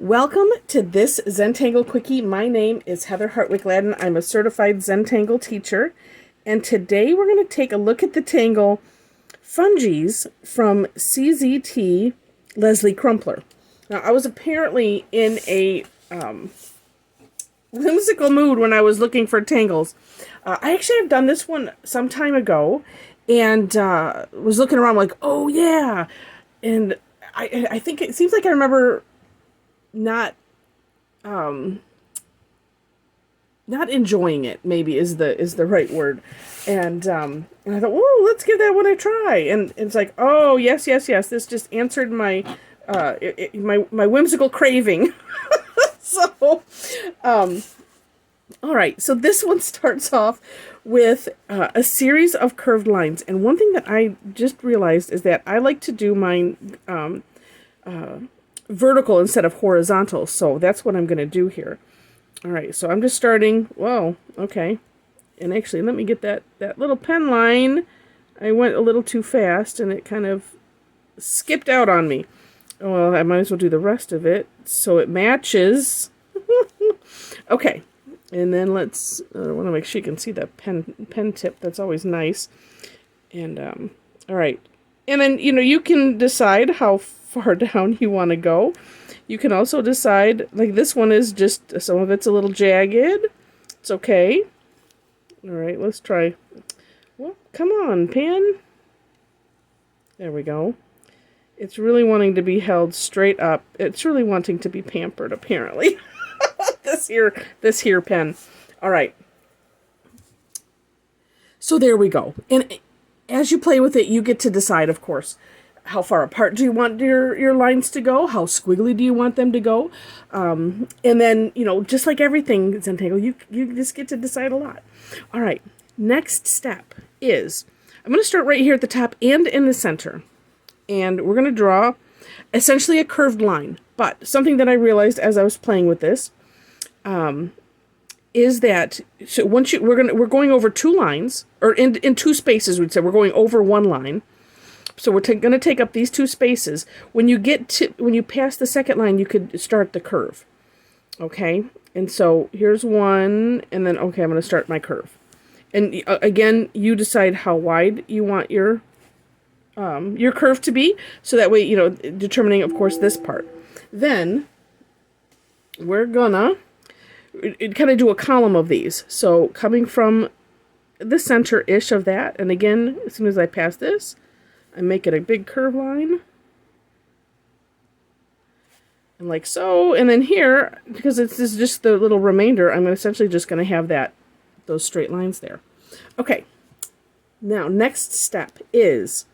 Welcome to this Zentangle Quickie. My name is Heather Hartwick Gladden. I'm a Certified Zentangle Teacher. And today we're going to take a look at the Tangle Fungies from CZT Leslie Crumpler. Now, I was apparently in a whimsical mood when I was looking for tangles. I actually have done this one some time ago and was looking around like, oh yeah. And I think it seems like I remember not enjoying it, maybe is the right word. And I thought, whoa, let's give that one a try. And it's like, oh yes, this just answered my my whimsical craving. So all right, so this one starts off with a series of curved lines. And one thing that I just realized is that I like to do mine vertical instead of horizontal. So that's what I'm going to do here. All right, so I'm just starting. Whoa, okay. And actually, let me get that little pen line. I went a little too fast, and it kind of skipped out on me. Well, I might as well do the rest of it so it matches. Okay, and then let's, I want to make sure you can see the pen tip. That's always nice. And, all right. And then, you can decide how far down you want to go. You can also decide, like this one is just, some of it's a little jagged. It's okay. All right, let's try. Well, come on, pen. There we go. It's really wanting to be held straight up. It's really wanting to be pampered, apparently. this here pen. All right. So there we go. And as you play with it, you get to decide, of course, how far apart do you want your lines to go? How squiggly do you want them to go? And then, just like everything, Zentangle, you just get to decide a lot. All right, next step is, I'm going to start right here at the top and in the center. And we're going to draw essentially a curved line. But something that I realized as I was playing with this is that, so once we're going over two lines, or in two spaces, we'd say we're going over one line. So we're going to take up these two spaces. When you pass the second line, you could start the curve. Okay? And so here's one, and then, okay, I'm going to start my curve. And again, you decide how wide you want your curve to be. So that way, determining, of course, this part. Then we're gonna kind of do a column of these. So coming from the center-ish of that, and again, as soon as I pass this, I make it a big curve line. And like so. And then here, because this is just the little remainder, I'm essentially just going to have those straight lines there. Okay. Now, next step is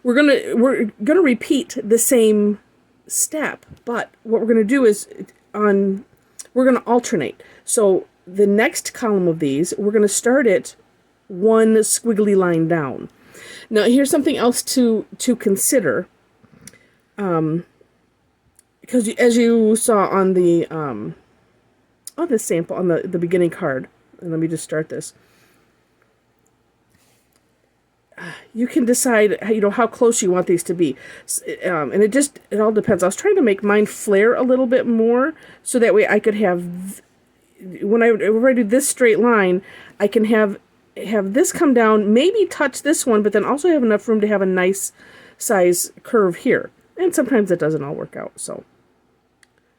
we're gonna repeat the same step, but what we're going to do is we're going to alternate. So the next column of these, we're going to start it one squiggly line down. Now, here's something else to consider, because as you saw on the sample on the beginning card, and let me just start this. You can decide, how close you want these to be, and it all depends. I was trying to make mine flare a little bit more, so that way I could have, whenever I do this straight line, I can have this come down, maybe touch this one, but then also have enough room to have a nice size curve here. And sometimes it doesn't all work out, so.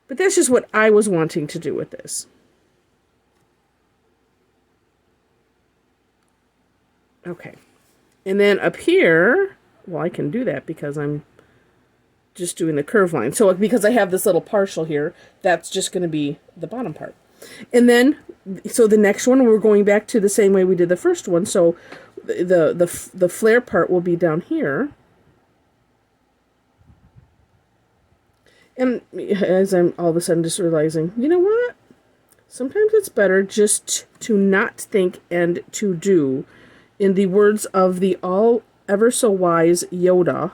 But that's just what I was wanting to do with this. Okay. And then up here, well, I can do that because I'm just doing the curve line. So because I have this little partial here, that's just going to be the bottom part. And then, so the next one, we're going back to the same way we did the first one. So the flare part will be down here. And as I'm all of a sudden just realizing, you know what? Sometimes it's better just to not think and to do. In the words of the all ever so wise Yoda,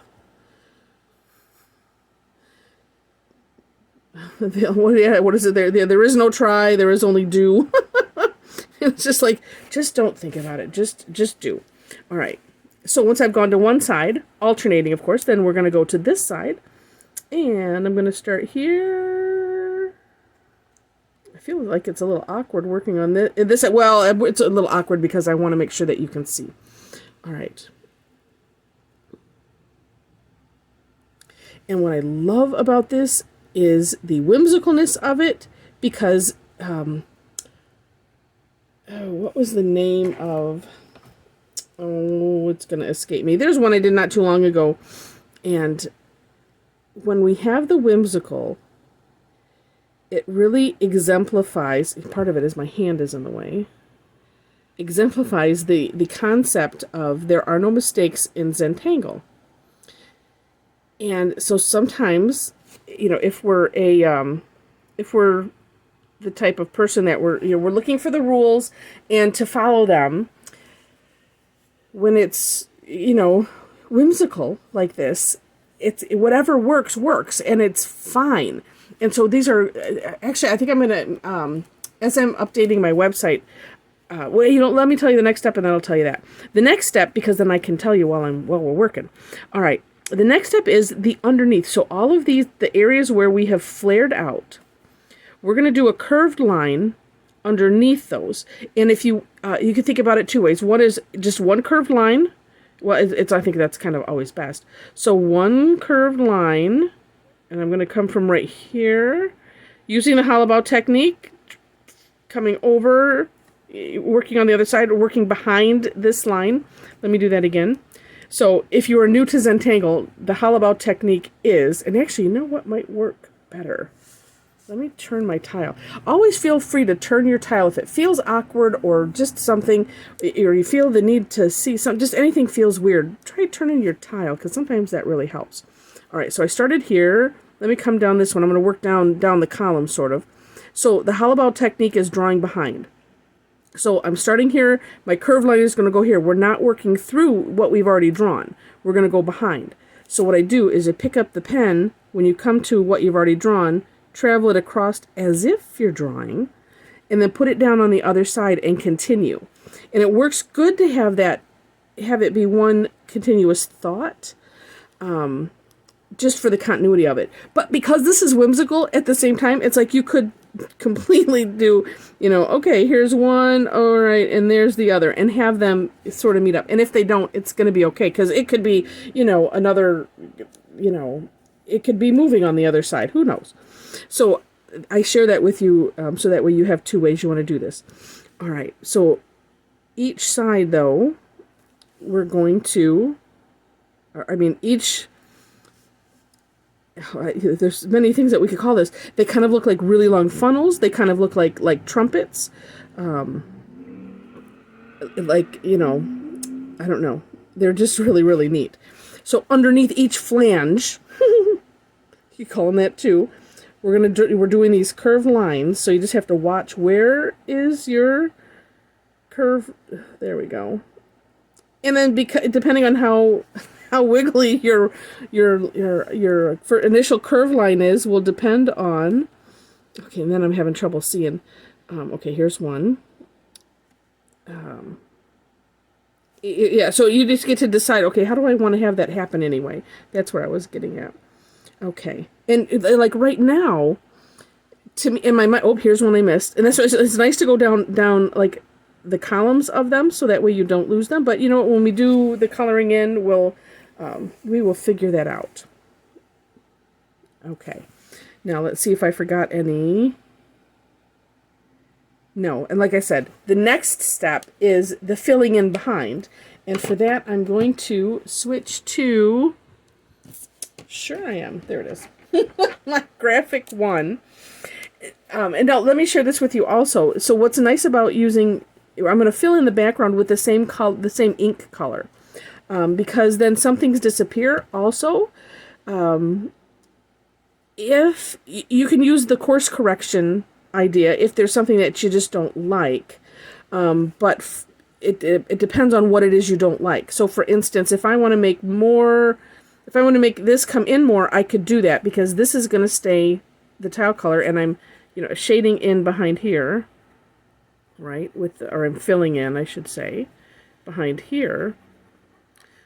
what is it there? There is no try, there is only do. It's just like, just don't think about it. Just do. All right. So once I've gone to one side, alternating, of course, then we're going to go to this side. And I'm going to start here feel like it's a little awkward working on this. Well, it's a little awkward because I want to make sure that you can see. All right. And what I love about this is the whimsicalness of it, because, what was the name of, it's going to escape me. There's one I did not too long ago. And when we have the whimsical, it really exemplifies, part of it is my hand is in the way, exemplifies the concept of there are no mistakes in Zentangle. And so sometimes, if we're the type of person that we're looking for the rules and to follow them, when it's, whimsical like this, it's whatever works, and it's fine. And so these are, actually, I think I'm going to, as I'm updating my website, let me tell you the next step, and then I'll tell you that. The next step, because then I can tell you while we're working. All right. The next step is the underneath. So all of the areas where we have flared out, we're going to do a curved line underneath those. And if you can think about it two ways. One is just one curved line. Well, I think that's kind of always best. So one curved line, and I'm going to come from right here, using the hollow bow technique, coming over, working on the other side, working behind this line. Let me do that again. So if you are new to Zentangle, the hollow bow technique is, and actually, you know what might work better? Let me turn my tile. Always feel free to turn your tile if it feels awkward or just something, or you feel the need to see something, just anything feels weird. Try turning your tile, because sometimes that really helps. All right, so I started here. Let me come down this one. I'm going to work down the column, sort of. So the hollow bow technique is drawing behind. So I'm starting here. My curved line is going to go here. We're not working through what we've already drawn. We're going to go behind. So what I do is I pick up the pen. When you come to what you've already drawn, travel it across as if you're drawing, and then put it down on the other side and continue. And it works good to have it be one continuous thought, just for the continuity of it. But because this is whimsical at the same time, it's like you could completely do, okay, here's one, all right, and there's the other, and have them sort of meet up. And if they don't, it's going to be okay, because it could be, another, it could be moving on the other side. Who knows? So I share that with you, so that way you have two ways you want to do this. All right, so each side, though, we're going to, there's many things that we could call this. They kind of look like really long funnels. They kind of look like trumpets. I don't know. They're just really, really neat. So underneath each flange, you call them that too, we're doing these curved lines. So you just have to watch, where is your curve? There we go. And then depending on how wiggly your initial curve line is will depend on, okay, and then I'm having trouble seeing. Okay, here's one. Yeah, so you just get to decide, okay, how do I want to have that happen anyway? That's where I was getting at. Okay, and like right now, to me, in my mind, oh, here's one I missed. And it's nice to go down like the columns of them, so that way you don't lose them. But when we do the coloring in, we will figure that out. Okay, now let's see if I forgot any. No, and like I said, the next step is the filling in behind. And for that, I'm going to switch to, sure I am, there it is, my graphic one. And now let me share this with you also. So what's nice about using, I'm going to fill in the background with the same ink color. Because then some things disappear also. If you can use the course correction idea if there's something that you just don't like, but it depends on what it is you don't like. So for instance, if I want to make this come in more, I could do that, because this is going to stay the tile color, and I'm shading in behind here, right, or I'm filling in, I should say, behind here.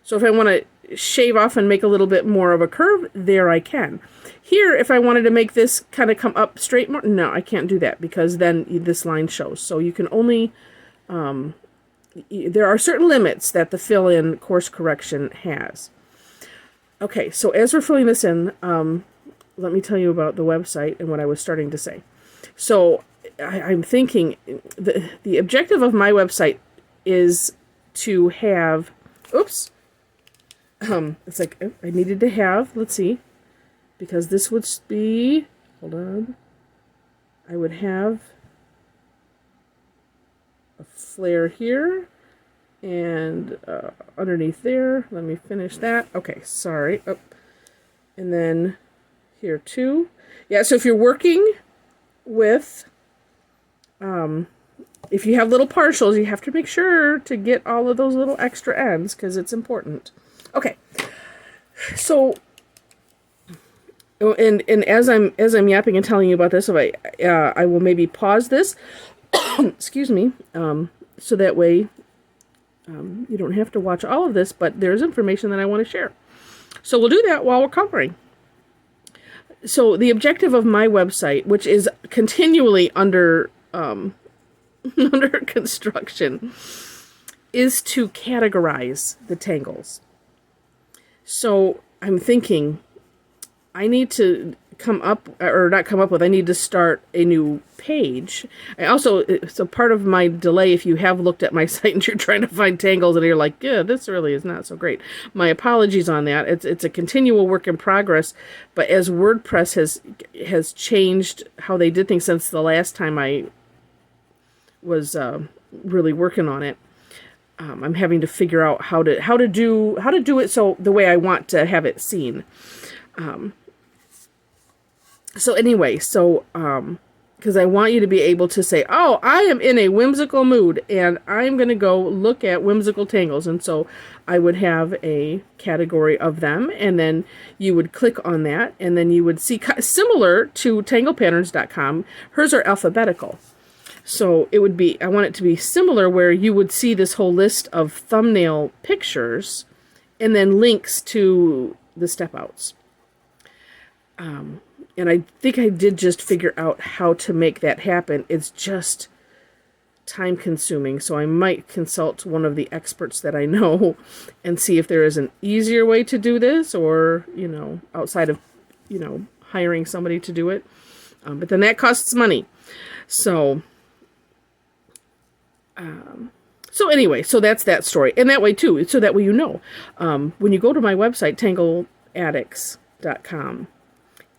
So if I want to shave off and make a little bit more of a curve, there I can. Here, if I wanted to make this kind of come up straight more, no, I can't do that because then this line shows. So you can only, there are certain limits that the fill-in course correction has. Okay, so as we're filling this in, let me tell you about the website and what I was starting to say. So I'm thinking the objective of my website is to have, oops, it's like I needed to have, let's see, because this would be, hold on, I would have a flare here and underneath there. Let me finish that. Okay, sorry. Oh. And then here too. Yeah, so if you're working with, if you have little partials, you have to make sure to get all of those little extra ends because it's important. Okay, so and as I'm yapping and telling you about this, if I will maybe pause this, excuse me, so that way you don't have to watch all of this, but there's information that I want to share. So we'll do that while we're covering. So the objective of my website, which is continually under under construction, is to categorize the tangles. So I'm thinking I need to I need to start a new page. I also, so part of my delay, if you have looked at my site and you're trying to find tangles and you're like, yeah, this really is not so great. My apologies on that. It's a continual work in progress, but as WordPress has changed how they did things since the last time I was really working on it, I'm having to figure out how to do it so the way I want to have it seen. So anyway, because I want you to be able to say, oh, I am in a whimsical mood, and I'm going to go look at whimsical tangles. And so I would have a category of them, and then you would click on that, and then you would see, similar to tanglepatterns.com, hers are alphabetical. So it would be, I want it to be similar where you would see this whole list of thumbnail pictures, and then links to the step outs. And I think I did just figure out how to make that happen. It's just time consuming. So I might consult one of the experts that I know and see if there is an easier way to do this or, outside of, hiring somebody to do it. But then that costs money. So anyway, so that's that story. And that way too, so that way when you go to my website, tangleaddicts.com,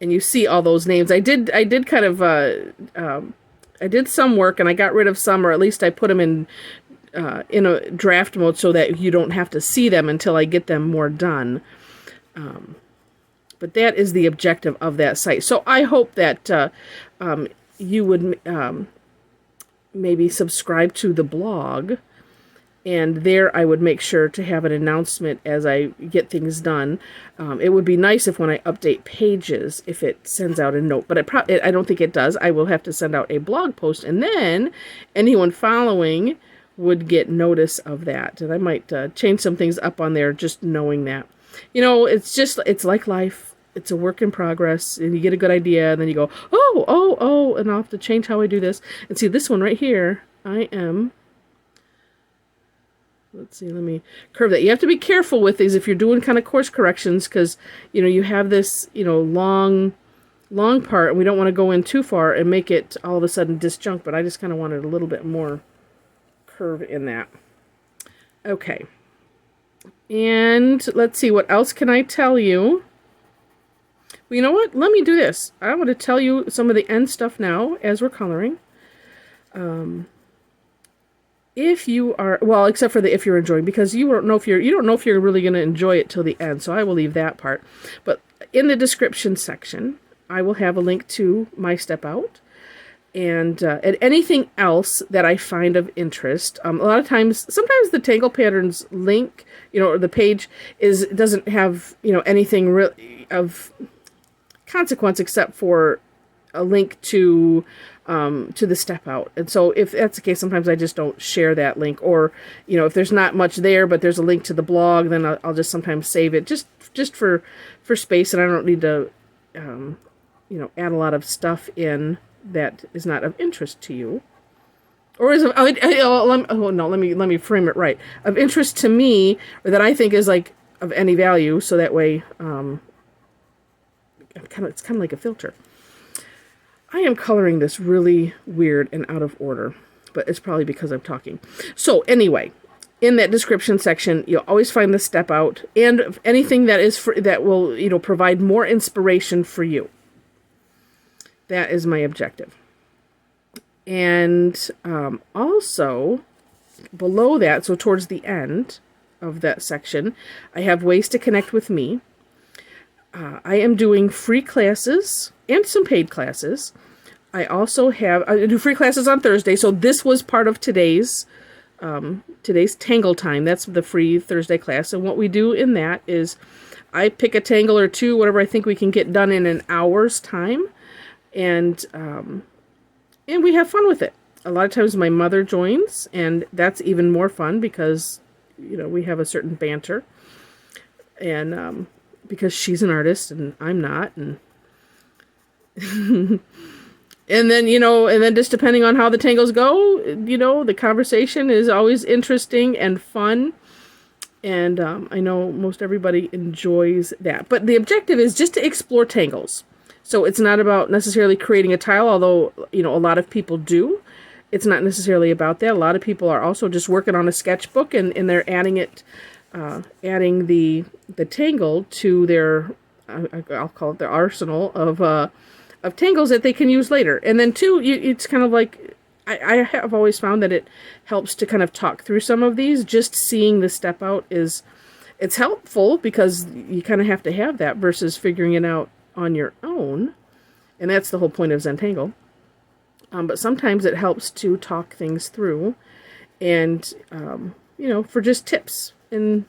and you see all those names. I did kind of, I did some work and I got rid of some, or at least I put them in a draft mode so that you don't have to see them until I get them more done. But that is the objective of that site. So I hope that you would maybe subscribe to the blog, and there I would make sure to have an announcement as I get things done. It would be nice if when I update pages, if it sends out a note, but I don't think it does. I will have to send out a blog post, and then anyone following would get notice of that. And I might change some things up on there just knowing that. It's like life. It's a work in progress, and you get a good idea, and then you go, oh, and I'll have to change how I do this. And see, this one right here, let's see, let me curve that. You have to be careful with these if you're doing kind of course corrections, because, you have this, long part, and we don't want to go in too far and make it all of a sudden disjunct, but I just kind of wanted a little bit more curve in that. Okay. And let's see, what else can I tell you? Well, you know what? Let me do this. I want to tell you some of the end stuff now as we're coloring. If you are, well, except for if you're enjoying, because you don't know if you're really going to enjoy it till the end, so I will leave that part. But in the description section, I will have a link to my step out and anything else that I find of interest. A lot of times, sometimes the Tangle Patterns link, or the page doesn't have anything really of consequence except for a link to to the step out. And so if that's the case, sometimes I just don't share that link, or, if there's not much there, but there's a link to the blog, then I'll just sometimes save it just for space. And I don't need to, add a lot of stuff in that is not of interest to you. Or is let me frame it right. Of interest to me, or that I think is like of any value. So that way, it's kind of like a filter. I am coloring this really weird and out of order, but it's probably because I'm talking. So anyway, in that description section, you'll always find the step out and anything that will, provide more inspiration for you. That is my objective. And also below that, so towards the end of that section, I have ways to connect with me. I am doing free classes and some paid classes. I also I do free classes on Thursday, so this was part of today's Tangle time. That's the free Thursday class. And what we do in that is I pick a tangle or two, whatever I think we can get done in an hour's time, and we have fun with it. A lot of times my mother joins, and that's even more fun because, we have a certain banter. And because she's an artist and I'm not, and and then just depending on how the tangles go, the conversation is always interesting and fun. And I know most everybody enjoys that. But the objective is just to explore tangles. So it's not about necessarily creating a tile, although, a lot of people do. It's not necessarily about that. A lot of people are also just working on a sketchbook and they're adding the tangle to their, I'll call it their arsenal of tangles that they can use later. And then too, it's kind of like, I have always found that it helps to kind of talk through some of these. Just seeing the step out it's helpful because you kind of have to have that versus figuring it out on your own. And that's the whole point of Zentangle. But sometimes it helps to talk things through and, for just tips and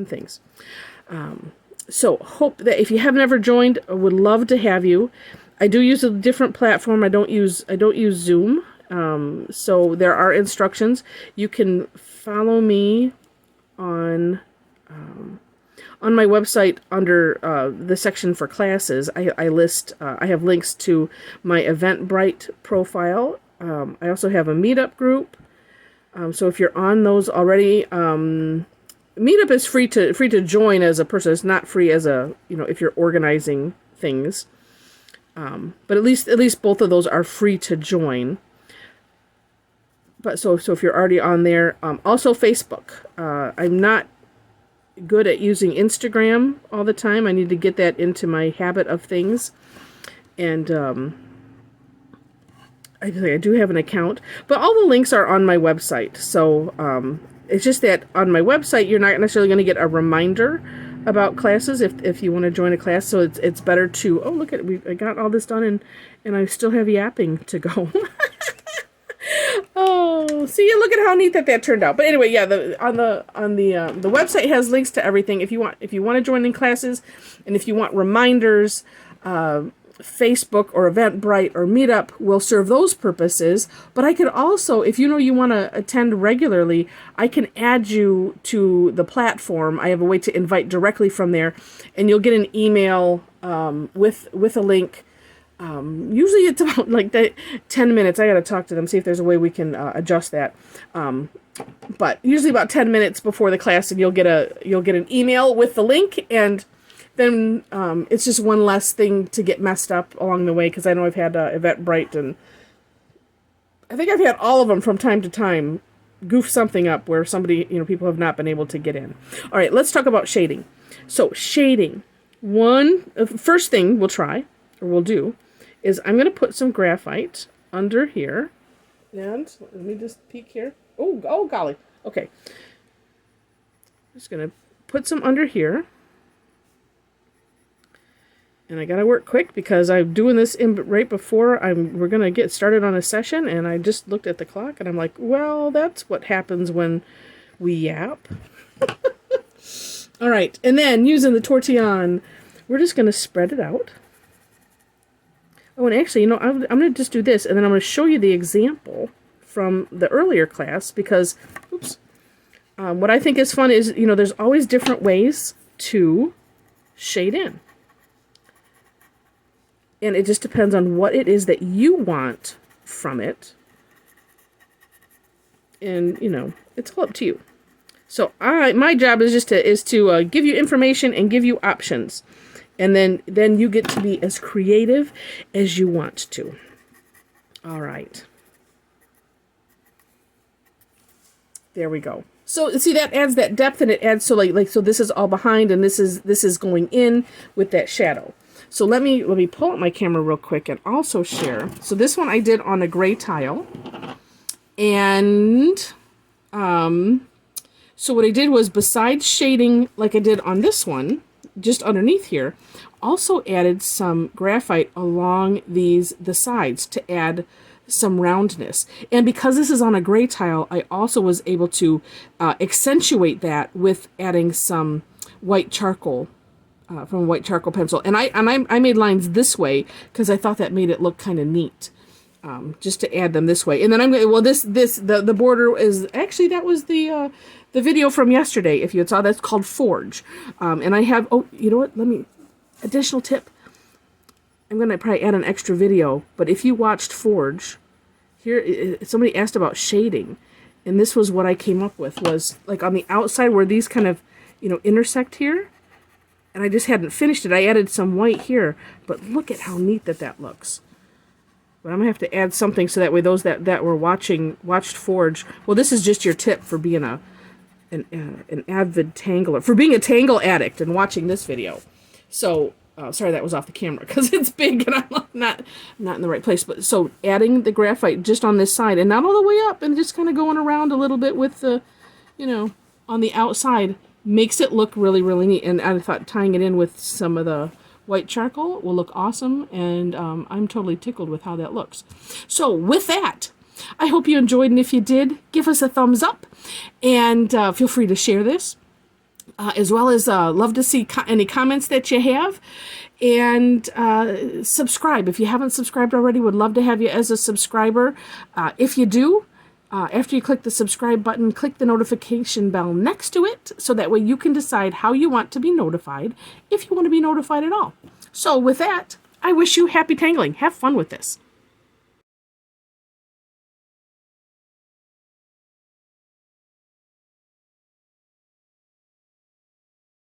things. So hope that if you have never joined, I would love to have you. I do use a different platform. I don't use Zoom. So there are instructions. You can follow me on my website under the section for classes. I have links to my Eventbrite profile. I also have a meetup group. So if you're on those already, Meetup is free to join as a person. It's not free as if you're organizing things. But at least both of those are free to join. But so if you're already on there, also Facebook. I'm not good at using Instagram all the time. I need to get that into my habit of things. And I do have an account, but all the links are on my website. So it's just that on my website, you're not necessarily going to get a reminder about classes if you want to join a class. So it's better to, oh, look at it. I got all this done and I still have yapping to go. Oh, see, look at how neat that turned out. But anyway, yeah, the website has links to everything. If you want to join in classes, and if you want reminders, Facebook or Eventbrite or Meetup will serve those purposes. But I could also, if you want to attend regularly, I can add you to the platform. I have a way to invite directly from there, and you'll get an email with a link. Usually it's about like 10 minutes. I got to talk to them, see if there's a way we can adjust that. But usually about 10 minutes before the class, and you'll get an email with the link, and then it's just one less thing to get messed up along the way, because I know I've had Eventbrite, and I think I've had all of them from time to time goof something up where somebody, people have not been able to get in. All right, let's talk about shading. So shading, first thing we'll do is I'm going to put some graphite under here, and let me just peek here. Oh golly. Okay. Just going to put some under here. And I got to work quick because I'm doing this right before we're going to get started on a session, and I just looked at the clock and I'm like, well, that's what happens when we yap. All right. And then using the tortillon, we're just going to spread it out Oh, and actually, I'm going to just do this, and then I'm going to show you the example from the earlier class, because, oops, what I think is fun is, there's always different ways to shade in. And it just depends on what it is that you want from it. And, it's all up to you. So my job is just to give you information and give you options. And then you get to be as creative as you want to. All right. There we go. So see, that adds that depth, and it adds, so so this is all behind, and this is going in with that shadow. So let me pull up my camera real quick and also share. So this one I did on a gray tile. And so what I did was, besides shading like I did on this one, just underneath here, also added some graphite along the sides to add some roundness. And because this is on a gray tile, I also was able to accentuate that with adding some white charcoal from a white charcoal pencil. And I made lines this way because I thought that made it look kind of neat. Just to add them this way. And then I'm going to, the border is, actually that was the video from yesterday, if you saw. That's called Forge. And I have, you know what, additional tip. I'm going to probably add an extra video, but if you watched Forge, here, somebody asked about shading, and this was what I came up with, was like on the outside where these kind of, intersect here, and I just hadn't finished it. I added some white here, but look at how neat that looks. But I'm going to have to add something so that way those that were watched Forge, well, this is just your tip for being an avid tangler, for being a tangle addict and watching this video. So, sorry that was off the camera because it's big and I'm not in the right place. But so adding the graphite just on this side and not all the way up, and just kind of going around a little bit with the, on the outside, makes it look really, really neat. And I thought tying it in with some of the white charcoal will look awesome, and I'm totally tickled with how that looks. So with that, I hope you enjoyed, and if you did, give us a thumbs up, and feel free to share this, as well as love to see any comments that you have, and subscribe. If you haven't subscribed already, would love to have you as a subscriber. If you do, after you click the subscribe button, click the notification bell next to it, so that way you can decide how you want to be notified, if you want to be notified at all. So with that, I wish you happy tangling. Have fun with this.